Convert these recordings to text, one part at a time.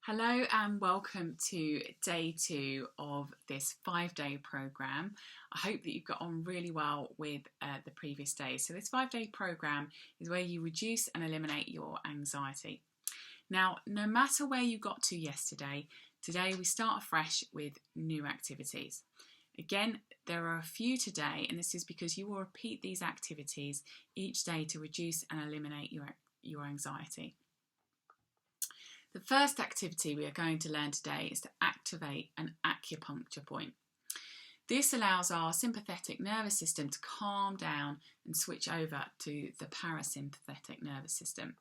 Hello and welcome to day 2 of this 5-day program. I hope that you've got on really well with the previous days. So this 5-day program is where you reduce and eliminate your anxiety. Now, no matter where you got to yesterday, today we start afresh with new activities. Again, there are a few today, and this is because you will repeat these activities each day to reduce and eliminate your anxiety. The first activity we are going to learn today is to activate an acupuncture point. This allows our sympathetic nervous system to calm down and switch over to the parasympathetic nervous system.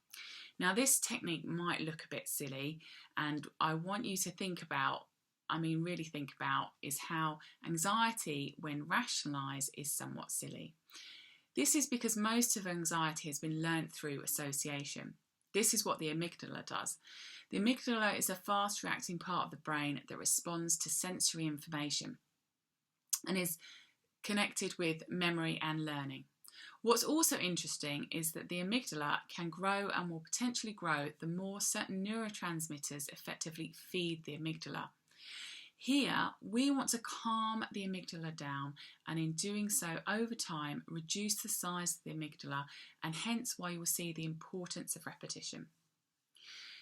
Now, this technique might look a bit silly, and I want you to really think about, is how anxiety, when rationalised, is somewhat silly. This is because most of anxiety has been learnt through association. This is what the amygdala does. The amygdala is a fast reacting part of the brain that responds to sensory information and is connected with memory and learning. What's also interesting is that the amygdala can grow and will potentially grow the more certain neurotransmitters effectively feed the amygdala. Here, we want to calm the amygdala down, and in doing so, over time, reduce the size of the amygdala, and hence why you will see the importance of repetition.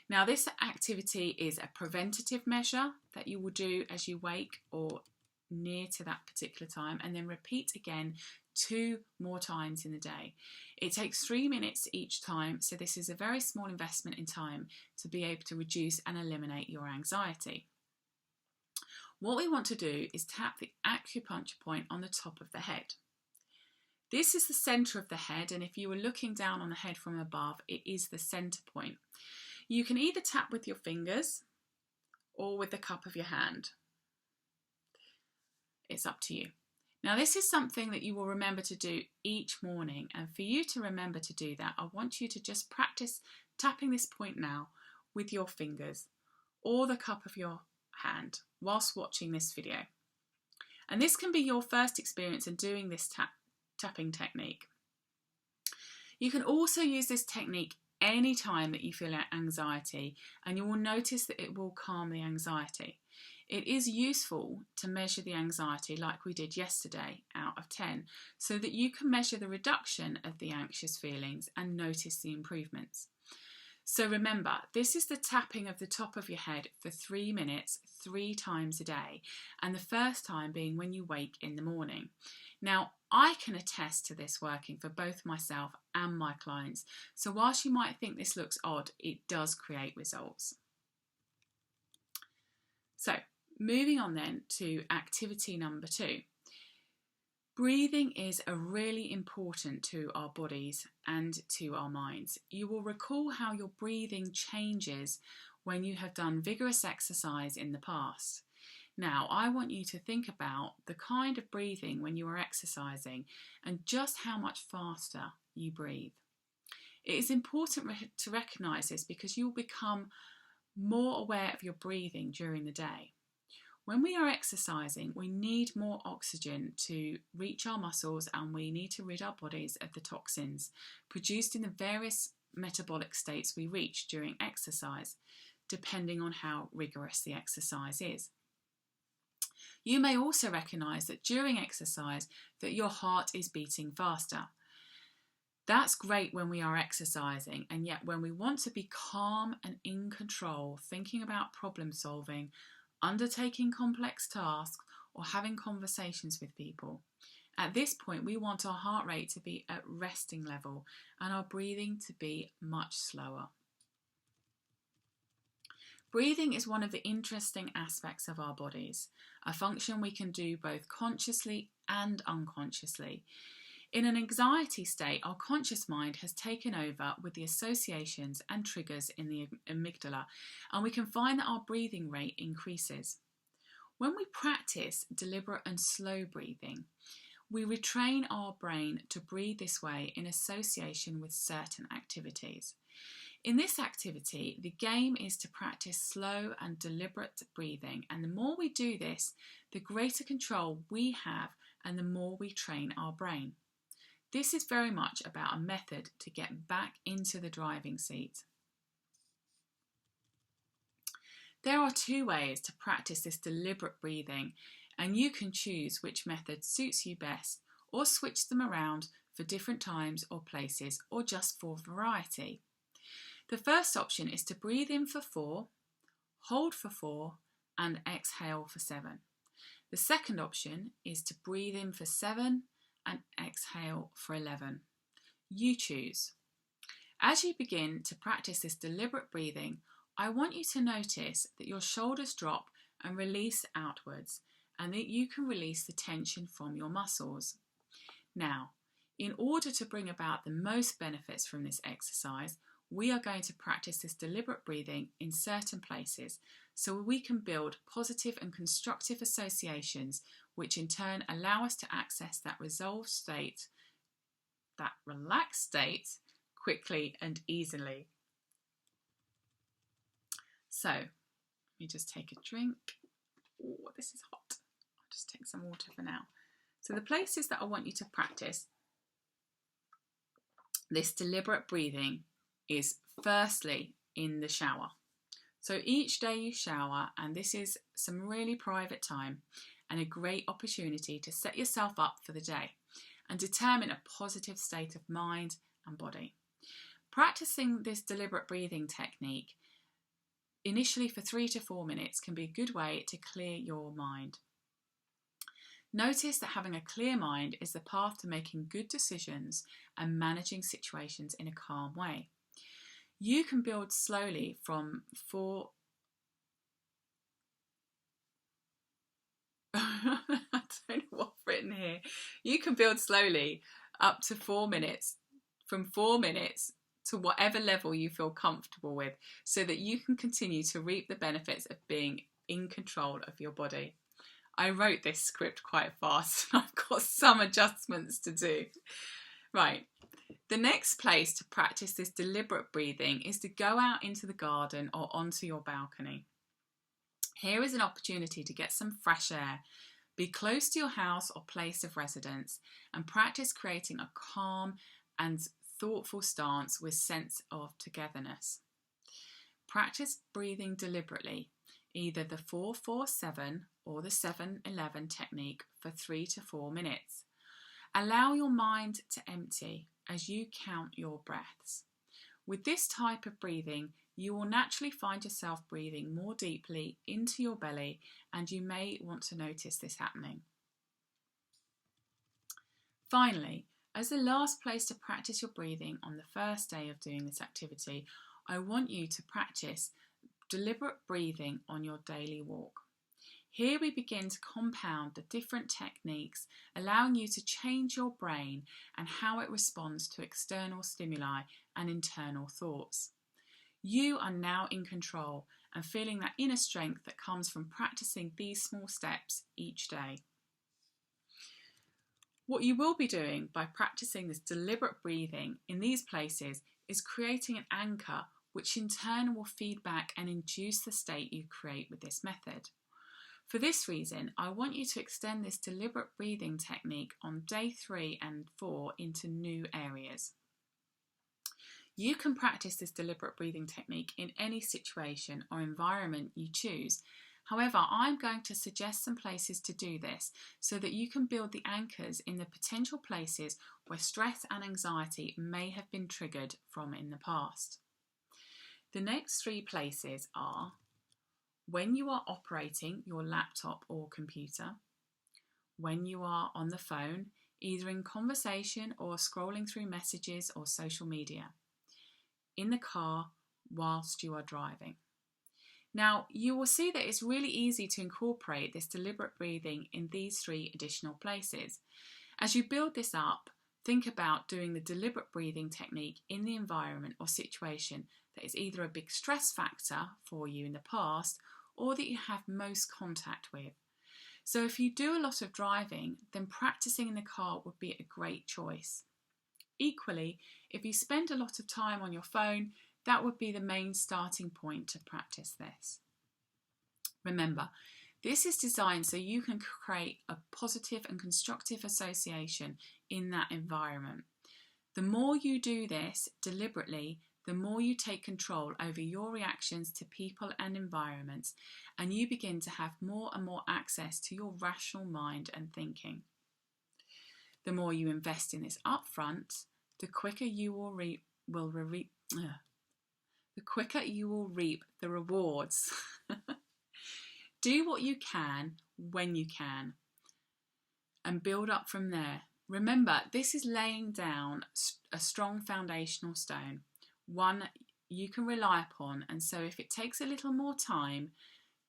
Now, this activity is a preventative measure that you will do as you wake or near to that particular time, and then repeat again 2 more times in the day. It takes 3 minutes each time, so this is a very small investment in time to be able to reduce and eliminate your anxiety. What we want to do is tap the acupuncture point on the top of the head. This is the centre of the head, and if you were looking down on the head from above, it is the centre point. You can either tap with your fingers or with the cup of your hand. It's up to you. Now, this is something that you will remember to do each morning, and for you to remember to do that, I want you to just practice tapping this point now with your fingers or the cup of your hand whilst watching this video. And this can be your first experience in doing this tapping technique. You can also use this technique any time that you feel anxiety, and you will notice that it will calm the anxiety. It is useful to measure the anxiety like we did yesterday out of 10, so that you can measure the reduction of the anxious feelings and notice the improvements. So remember, this is the tapping of the top of your head for 3 minutes, 3 times a day, and the first time being when you wake in the morning. Now, I can attest to this working for both myself and my clients, so whilst you might think this looks odd, it does create results. So, moving on then to activity number 2. Breathing is really important to our bodies and to our minds. You will recall how your breathing changes when you have done vigorous exercise in the past. Now, I want you to think about the kind of breathing when you are exercising and just how much faster you breathe. It is important to recognise this because you will become more aware of your breathing during the day. When we are exercising, we need more oxygen to reach our muscles, and we need to rid our bodies of the toxins produced in the various metabolic states we reach during exercise, depending on how rigorous the exercise is. You may also recognise that during exercise that your heart is beating faster. That's great when we are exercising, and yet when we want to be calm and in control, thinking about problem solving, undertaking complex tasks, or having conversations with people, at this point we want our heart rate to be at resting level and our breathing to be much slower. Breathing is one of the interesting aspects of our bodies, a function we can do both consciously and unconsciously. In an anxiety state, our conscious mind has taken over with the associations and triggers in the amygdala, and we can find that our breathing rate increases. When we practice deliberate and slow breathing, we retrain our brain to breathe this way in association with certain activities. In this activity, the game is to practice slow and deliberate breathing, and the more we do this, the greater control we have and the more we train our brain. This is very much about a method to get back into the driving seat. There are two ways to practice this deliberate breathing, and you can choose which method suits you best or switch them around for different times or places or just for variety. The first option is to breathe in for 4, hold for 4 and exhale for 7. The second option is to breathe in for 7 and exhale for 11. You choose. As you begin to practice this deliberate breathing, I want you to notice that your shoulders drop and release outwards, and that you can release the tension from your muscles. Now, in order to bring about the most benefits from this exercise, we are going to practice this deliberate breathing in certain places so we can build positive and constructive associations, which in turn allow us to access that resolved state, that relaxed state, quickly and easily. So, let me just take a drink. Oh, this is hot. I'll just take some water for now. So the places that I want you to practice this deliberate breathing is firstly in the shower. So each day you shower, and this is some really private time and a great opportunity to set yourself up for the day and determine a positive state of mind and body. Practicing this deliberate breathing technique initially for 3 to 4 minutes can be a good way to clear your mind. Notice that having a clear mind is the path to making good decisions and managing situations in a calm way. You can build slowly from 4... I don't know what's written here. You can build slowly up to 4 minutes, from 4 minutes to whatever level you feel comfortable with, so that you can continue to reap the benefits of being in control of your body. I wrote this script quite fast and I've got some adjustments to do. Right, the next place to practice this deliberate breathing is to go out into the garden or onto your balcony. Here is an opportunity to get some fresh air, be close to your house or place of residence, and practice creating a calm and thoughtful stance with sense of togetherness. Practice breathing deliberately, either the 4-4-7 or the 7-11 technique for 3 to 4 minutes. Allow your mind to empty as you count your breaths. With this type of breathing, you will naturally find yourself breathing more deeply into your belly, and you may want to notice this happening. Finally, as the last place to practice your breathing on the first day of doing this activity, I want you to practice deliberate breathing on your daily walk. Here we begin to compound the different techniques, allowing you to change your brain and how it responds to external stimuli and internal thoughts. You are now in control and feeling that inner strength that comes from practicing these small steps each day. What you will be doing by practicing this deliberate breathing in these places is creating an anchor, which in turn will feed back and induce the state you create with this method. For this reason, I want you to extend this deliberate breathing technique on day 3 and 4 into new areas. You can practice this deliberate breathing technique in any situation or environment you choose. However, I'm going to suggest some places to do this so that you can build the anchors in the potential places where stress and anxiety may have been triggered from in the past. The next 3 places are when you are operating your laptop or computer, when you are on the phone, either in conversation or scrolling through messages or social media, in the car whilst you are driving. Now, you will see that it's really easy to incorporate this deliberate breathing in these 3 additional places. As you build this up, think about doing the deliberate breathing technique in the environment or situation that is either a big stress factor for you in the past or that you have most contact with. So if you do a lot of driving, then practicing in the car would be a great choice. Equally, if you spend a lot of time on your phone, that would be the main starting point to practice this. Remember, this is designed so you can create a positive and constructive association in that environment. The more you do this deliberately, the more you take control over your reactions to people and environments, and you begin to have more and more access to your rational mind and thinking. The more you invest in this upfront, the quicker you will reap the rewards. Do what you can when you can and build up from there. Remember, this is laying down a strong foundational stone, one you can rely upon, and so if it takes a little more time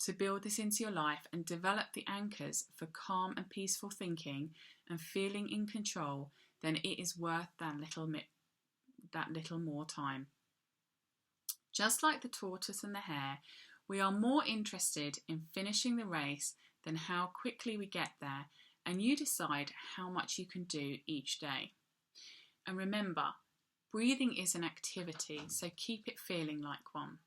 to build this into your life and develop the anchors for calm and peaceful thinking and feeling in control, then it is worth that little more time. Just like the tortoise and the hare, we are more interested in finishing the race than how quickly we get there, and you decide how much you can do each day. And remember, breathing is an activity, so keep it feeling like one.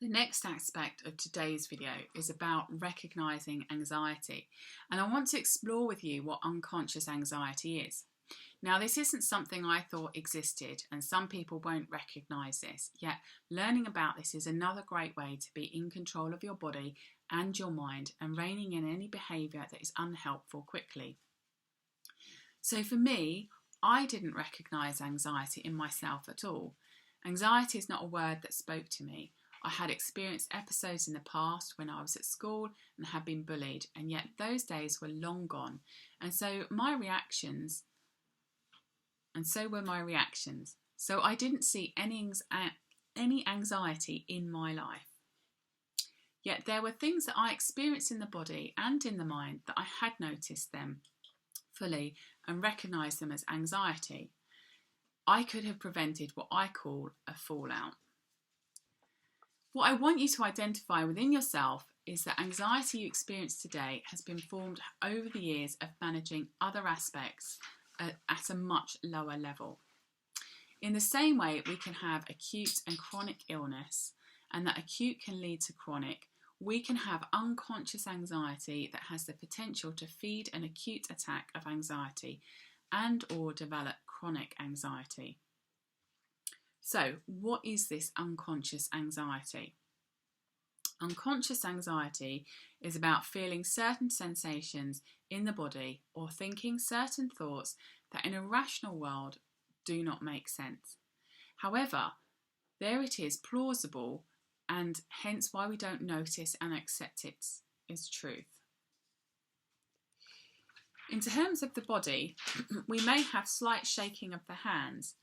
The next aspect of today's video is about recognising anxiety, and I want to explore with you what unconscious anxiety is. Now, this isn't something I thought existed, and some people won't recognise this, yet learning about this is another great way to be in control of your body and your mind and reining in any behaviour that is unhelpful quickly. So for me, I didn't recognise anxiety in myself at all. Anxiety is not a word that spoke to me. I had experienced episodes in the past when I was at school and had been bullied, and yet those days were long gone, and so were my reactions. So I didn't see any anxiety in my life. Yet there were things that I experienced in the body and in the mind that I had noticed them fully and recognised them as anxiety. I could have prevented what I call a fallout. What I want you to identify within yourself is that anxiety you experience today has been formed over the years of managing other aspects at a much lower level. In the same way we can have acute and chronic illness, and that acute can lead to chronic, we can have unconscious anxiety that has the potential to feed an acute attack of anxiety and or develop chronic anxiety. So, what is this unconscious anxiety? Unconscious anxiety is about feeling certain sensations in the body or thinking certain thoughts that in a rational world do not make sense. However, there it is plausible, and hence why we don't notice and accept it as truth. In terms of the body, we may have slight shaking of the hands.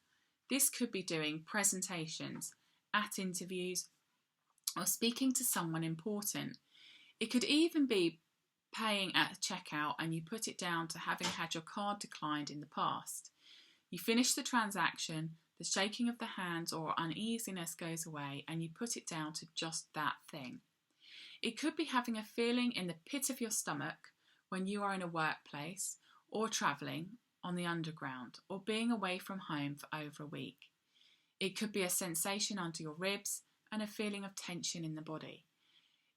This could be doing presentations, at interviews, or speaking to someone important. It could even be paying at a checkout and you put it down to having had your card declined in the past. You finish the transaction, the shaking of the hands or uneasiness goes away, and you put it down to just that thing. It could be having a feeling in the pit of your stomach when you are in a workplace or travelling on the underground, or being away from home for over a week. It could be a sensation under your ribs and a feeling of tension in the body.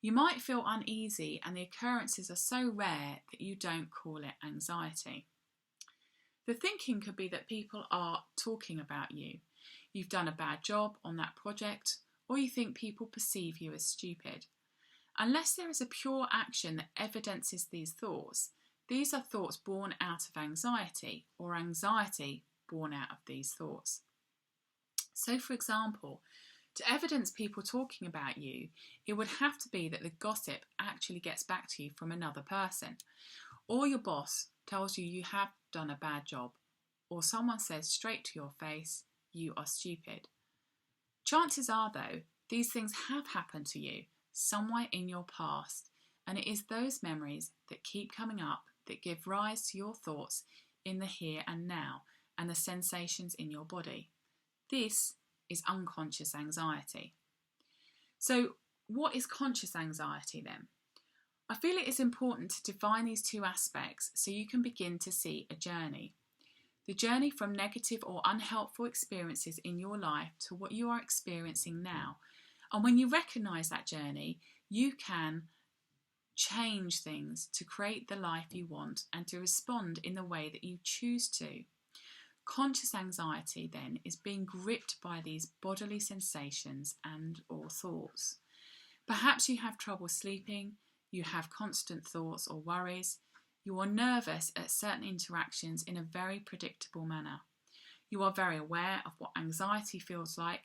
You might feel uneasy, and the occurrences are so rare that you don't call it anxiety. The thinking could be that people are talking about you. You've done a bad job on that project, or you think people perceive you as stupid. Unless there is a pure action that evidences these are thoughts born out of anxiety, or anxiety born out of these thoughts. So, for example, to evidence people talking about you, it would have to be that the gossip actually gets back to you from another person, or your boss tells you you have done a bad job, or someone says straight to your face, you are stupid. Chances are, though, these things have happened to you somewhere in your past, and it is those memories that keep coming up that give rise to your thoughts in the here and now and the sensations in your body. This is unconscious anxiety. So, what is conscious anxiety then? I feel it is important to define these two aspects so you can begin to see a journey. The journey from negative or unhelpful experiences in your life to what you are experiencing now. And when you recognise that journey, you can change things, to create the life you want, and to respond in the way that you choose to. Conscious anxiety, then, is being gripped by these bodily sensations and or thoughts. Perhaps you have trouble sleeping, you have constant thoughts or worries, you are nervous at certain interactions in a very predictable manner. You are very aware of what anxiety feels like,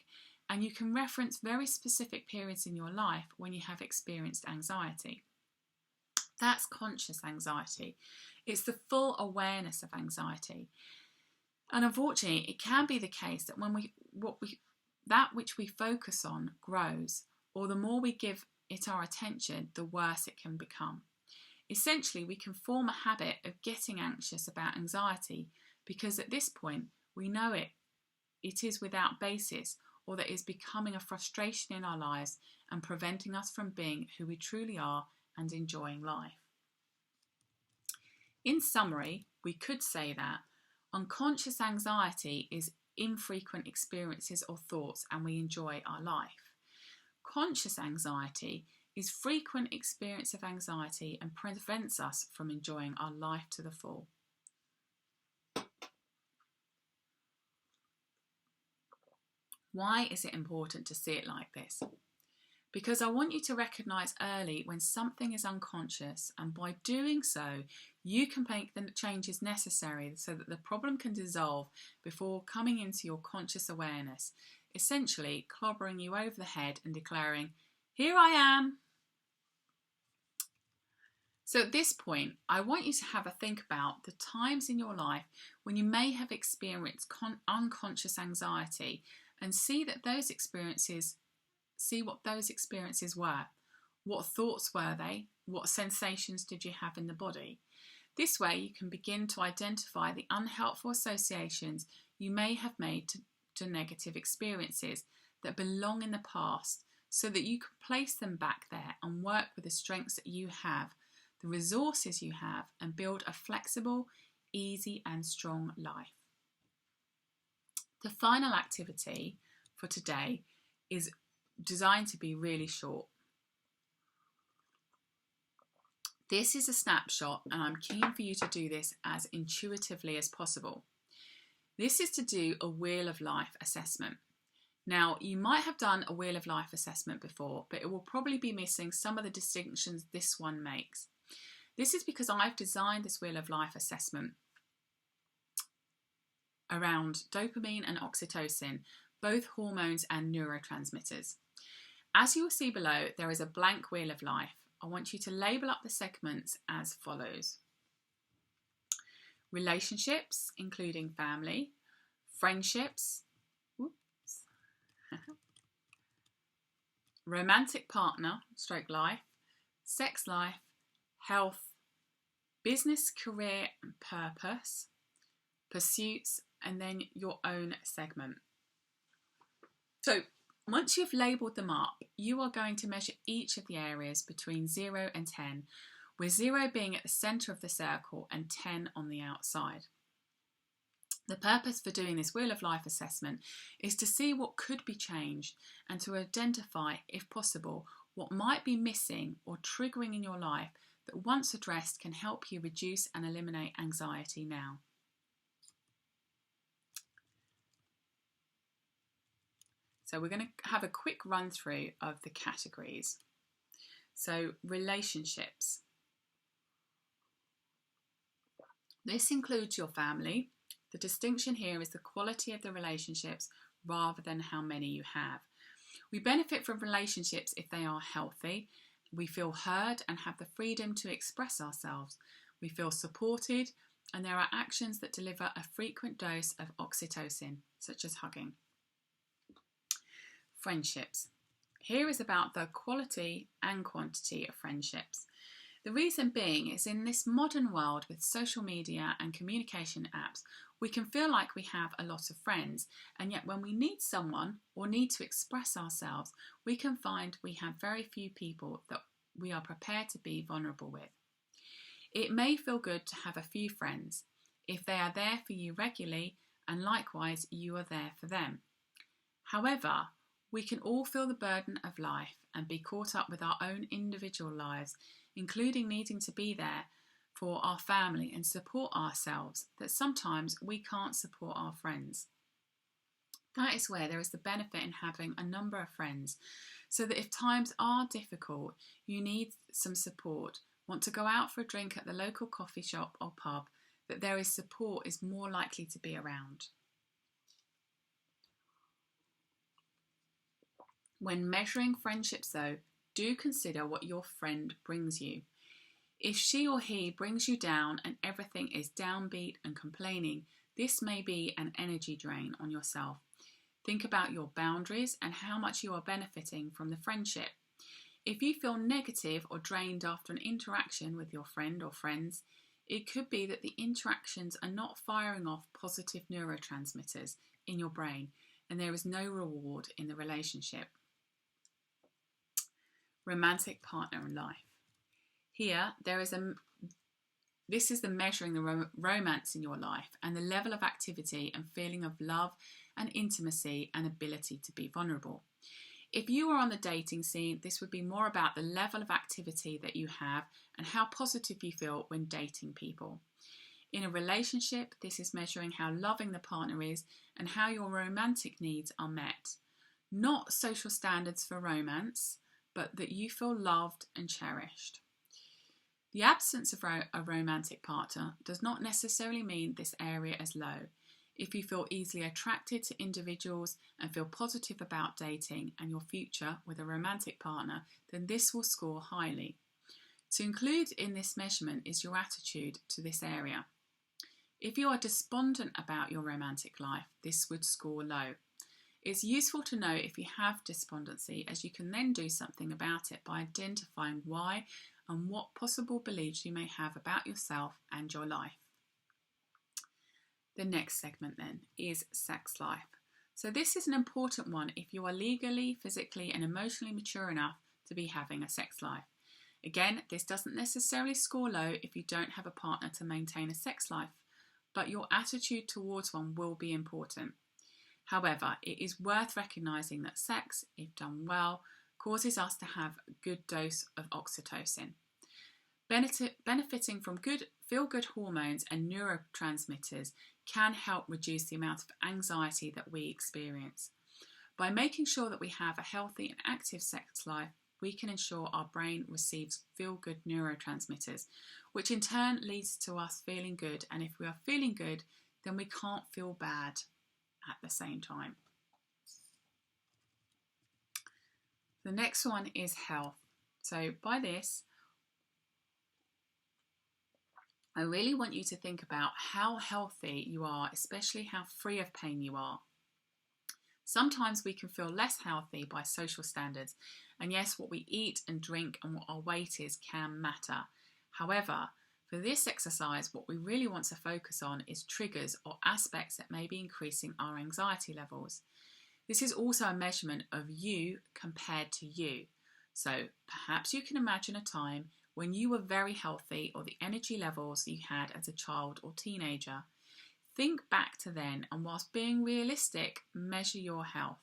and you can reference very specific periods in your life when you have experienced anxiety. That's conscious anxiety. It's the full awareness of anxiety. And unfortunately, it can be the case that that which we focus on grows, or the more we give it our attention, the worse it can become. Essentially, we can form a habit of getting anxious about anxiety because at this point we know it is without basis, or that it is becoming a frustration in our lives and preventing us from being who we truly are and enjoying life. In summary, we could say that unconscious anxiety is infrequent experiences or thoughts, and we enjoy our life. Conscious anxiety is frequent experience of anxiety and prevents us from enjoying our life to the full. Why is it important to see it like this? Because I want you to recognise early when something is unconscious, and by doing so, you can make the changes necessary so that the problem can dissolve before coming into your conscious awareness, essentially clobbering you over the head and declaring, "Here I am." So at this point, I want you to have a think about the times in your life when you may have experienced unconscious anxiety, and see what those experiences were. What thoughts were they? What sensations did you have in the body? This way you can begin to identify the unhelpful associations you may have made to negative experiences that belong in the past, so that you can place them back there and work with the strengths that you have, the resources you have, and build a flexible, easy and strong life. The final activity for today is designed to be really short. This is a snapshot, and I'm keen for you to do this as intuitively as possible. This is to do a Wheel of Life assessment. Now, you might have done a Wheel of Life assessment before, but it will probably be missing some of the distinctions this one makes. This is because I've designed this Wheel of Life assessment around dopamine and oxytocin, both hormones and neurotransmitters. As you will see below, there is a blank Wheel of Life. I want you to label up the segments as follows: relationships, including family, friendships, romantic partner, / life, sex life, health, business, career and purpose, pursuits, and then your own segment. So once you've labelled them up, you are going to measure each of the areas between 0 and 10, with 0 being at the centre of the circle and 10 on the outside. The purpose for doing this Wheel of Life assessment is to see what could be changed and to identify, if possible, what might be missing or triggering in your life that once addressed can help you reduce and eliminate anxiety now. So we're going to have a quick run through of the categories. So relationships. This includes your family. The distinction here is the quality of the relationships rather than how many you have. We benefit from relationships if they are healthy. We feel heard and have the freedom to express ourselves. We feel supported, and there are actions that deliver a frequent dose of oxytocin, such as hugging. Friendships. Here is about the quality and quantity of friendships. The reason being is in this modern world with social media and communication apps, we can feel like we have a lot of friends, and yet when we need someone or need to express ourselves, we can find we have very few people that we are prepared to be vulnerable with. It may feel good to have a few friends if they are there for you regularly, and likewise you are there for them. However, we can all feel the burden of life and be caught up with our own individual lives including needing to be there for our family and support ourselves, that sometimes we can't support our friends. That is where there is the benefit in having a number of friends, so that if times are difficult, you need some support, want to go out for a drink at the local coffee shop or pub, that there is support is more likely to be around. When measuring friendships though, do consider what your friend brings you. If she or he brings you down and everything is downbeat and complaining, this may be an energy drain on yourself. Think about your boundaries and how much you are benefiting from the friendship. If you feel negative or drained after an interaction with your friend or friends, it could be that the interactions are not firing off positive neurotransmitters in your brain and there is no reward in the relationship. Romantic partner in life. Here, this is the measuring the romance in your life and the level of activity and feeling of love and intimacy and ability to be vulnerable. If you are on the dating scene, this would be more about the level of activity that you have and how positive you feel when dating people. In a relationship, this is measuring how loving the partner is and how your romantic needs are met. Not social standards for romance, but that you feel loved and cherished. The absence of a romantic partner does not necessarily mean this area is low. If you feel easily attracted to individuals and feel positive about dating and your future with a romantic partner, then this will score highly. To include in this measurement is your attitude to this area. If you are despondent about your romantic life, this would score low. It's useful to know if you have despondency, as you can then do something about it by identifying why and what possible beliefs you may have about yourself and your life. The next segment then is sex life. So this is an important one if you are legally, physically and emotionally mature enough to be having a sex life. Again, this doesn't necessarily score low if you don't have a partner to maintain a sex life, but your attitude towards one will be important. However, it is worth recognising that sex, if done well, causes us to have a good dose of oxytocin. Benefiting from good feel-good hormones and neurotransmitters can help reduce the amount of anxiety that we experience. By making sure that we have a healthy and active sex life, we can ensure our brain receives feel-good neurotransmitters, which in turn leads to us feeling good. And if we are feeling good, then we can't feel bad at the same time. The next one is health. So by this, I really want you to think about how healthy you are, especially how free of pain you are. Sometimes we can feel less healthy by social standards, and yes, what we eat and drink and what our weight is can matter. However, for this exercise, what we really want to focus on is triggers or aspects that may be increasing our anxiety levels. This is also a measurement of you compared to you. So perhaps you can imagine a time when you were very healthy or the energy levels you had as a child or teenager. Think back to then and whilst being realistic, measure your health.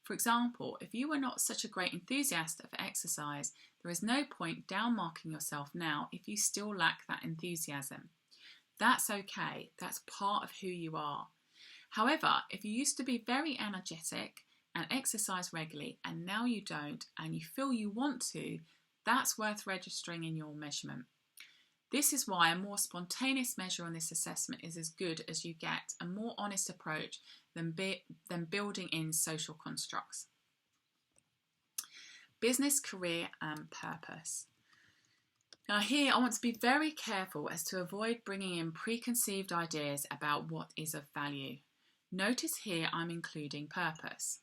For example, if you were not such a great enthusiast of exercise, there is no point down-marking yourself now if you still lack that enthusiasm. That's okay, that's part of who you are. However, if you used to be very energetic and exercise regularly and now you don't and you feel you want to, that's worth registering in your measurement. This is why a more spontaneous measure on this assessment is as good as you get, a more honest approach than building in social constructs. Business, career and purpose. Now here I want to be very careful as to avoid bringing in preconceived ideas about what is of value. Notice here I'm including purpose.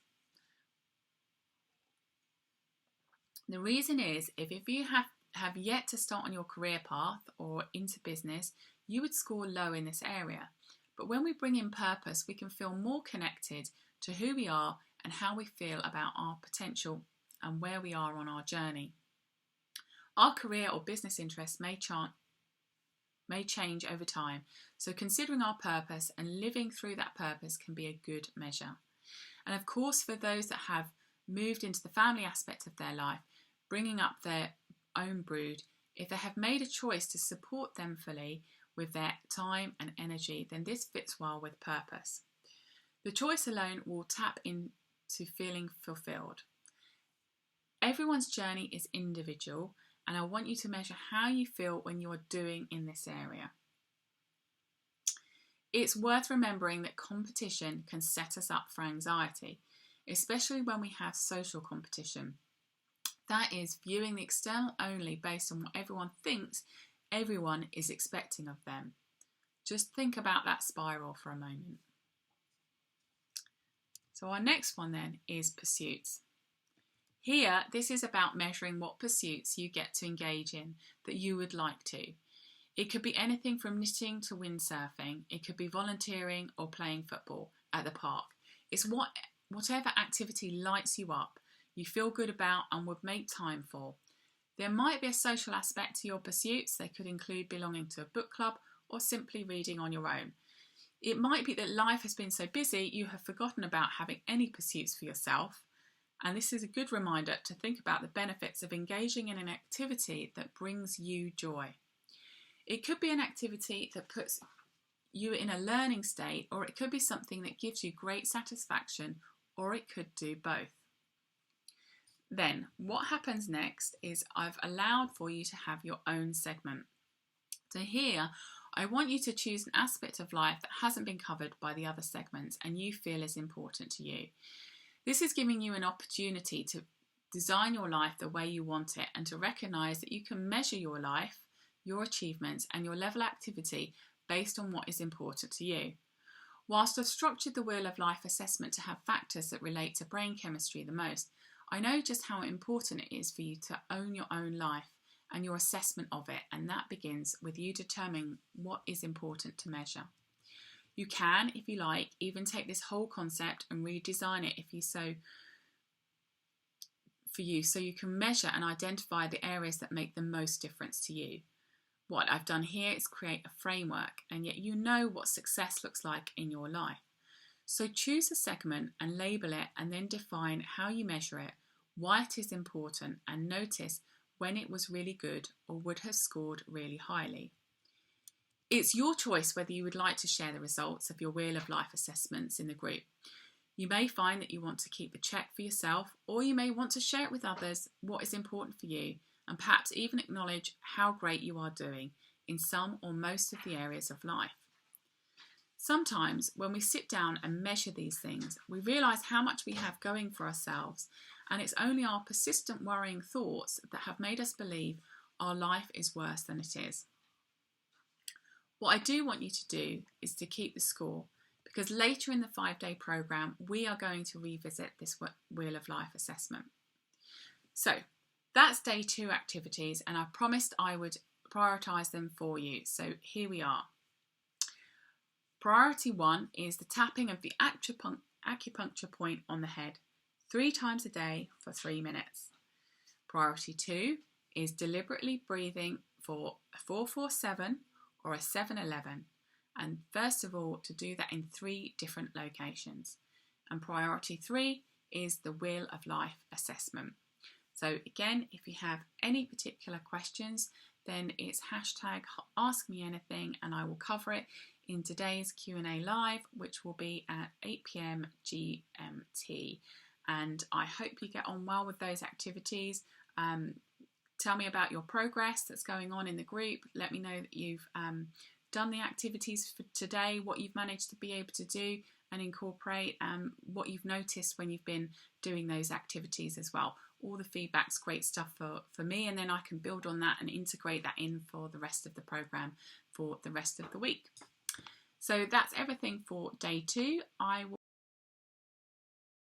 The reason is if you have yet to start on your career path or into business, you would score low in this area. But when we bring in purpose, we can feel more connected to who we are and how we feel about our potential and where we are on our journey. Our career or business interests may change over time, so considering our purpose and living through that purpose can be a good measure. And of course, for those that have moved into the family aspect of their life, bringing up their own brood If they have made a choice to support them fully with their time and energy, then this fits well with purpose. The choice alone will tap into feeling fulfilled. Everyone's journey is individual, and I want you to measure how you feel when you are doing in this area. It's worth remembering that competition can set us up for anxiety, especially when we have social competition. That is, viewing the external only based on what everyone thinks everyone is expecting of them. Just think about that spiral for a moment. So our next one then is pursuits. Here, this is about measuring what pursuits you get to engage in that you would like to. It could be anything from knitting to windsurfing. It could be volunteering or playing football at the park. It's whatever activity lights you up, you feel good about and would make time for. There might be a social aspect to your pursuits. They could include belonging to a book club or simply reading on your own. It might be that life has been so busy you have forgotten about having any pursuits for yourself. And this is a good reminder to think about the benefits of engaging in an activity that brings you joy. It could be an activity that puts you in a learning state, or it could be something that gives you great satisfaction, or it could do both. Then, what happens next is I've allowed for you to have your own segment. So here, I want you to choose an aspect of life that hasn't been covered by the other segments and you feel is important to you. This is giving you an opportunity to design your life the way you want it and to recognise that you can measure your life, your achievements and your level of activity based on what is important to you. Whilst I've structured the Wheel of Life assessment to have factors that relate to brain chemistry the most, I know just how important it is for you to own your own life and your assessment of it, and that begins with you determining what is important to measure. You can, if you like, even take this whole concept and redesign it if you so for you, so you can measure and identify the areas that make the most difference to you. What I've done here is create a framework, and yet you know what success looks like in your life. So choose a segment and label it, and then define how you measure it, why it is important, and notice when it was really good or would have scored really highly. It's your choice whether you would like to share the results of your Wheel of Life assessments in the group. You may find that you want to keep the check for yourself, or you may want to share it with others what is important for you, and perhaps even acknowledge how great you are doing in some or most of the areas of life. Sometimes when we sit down and measure these things, we realise how much we have going for ourselves, and it's only our persistent worrying thoughts that have made us believe our life is worse than it is. What I do want you to do is to keep the score, because later in the 5-day programme we are going to revisit this Wheel of Life assessment. So that's day 2 activities, and I promised I would prioritise them for you. So here we are. Priority 1 is the tapping of the acupuncture point on the head 3 times a day for 3 minutes. Priority 2 is deliberately breathing for a 4-4-7 or a 7-11, and first of all to do that in 3 different locations. And priority 3 is the Wheel of Life assessment. So again, if you have any particular questions, then it's #AskMeAnything, and I will cover it in today's Q&A live, which will be at 8 PM GMT. And I hope you get on well with those activities. Tell me about your progress that's going on in the group. Let me know that you've done the activities for today, what you've managed to be able to do and incorporate, what you've noticed when you've been doing those activities as well. All the feedback's great stuff for me, and then I can build on that and integrate that in for the rest of the programme for the rest of the week. So that's everything for day 2. I will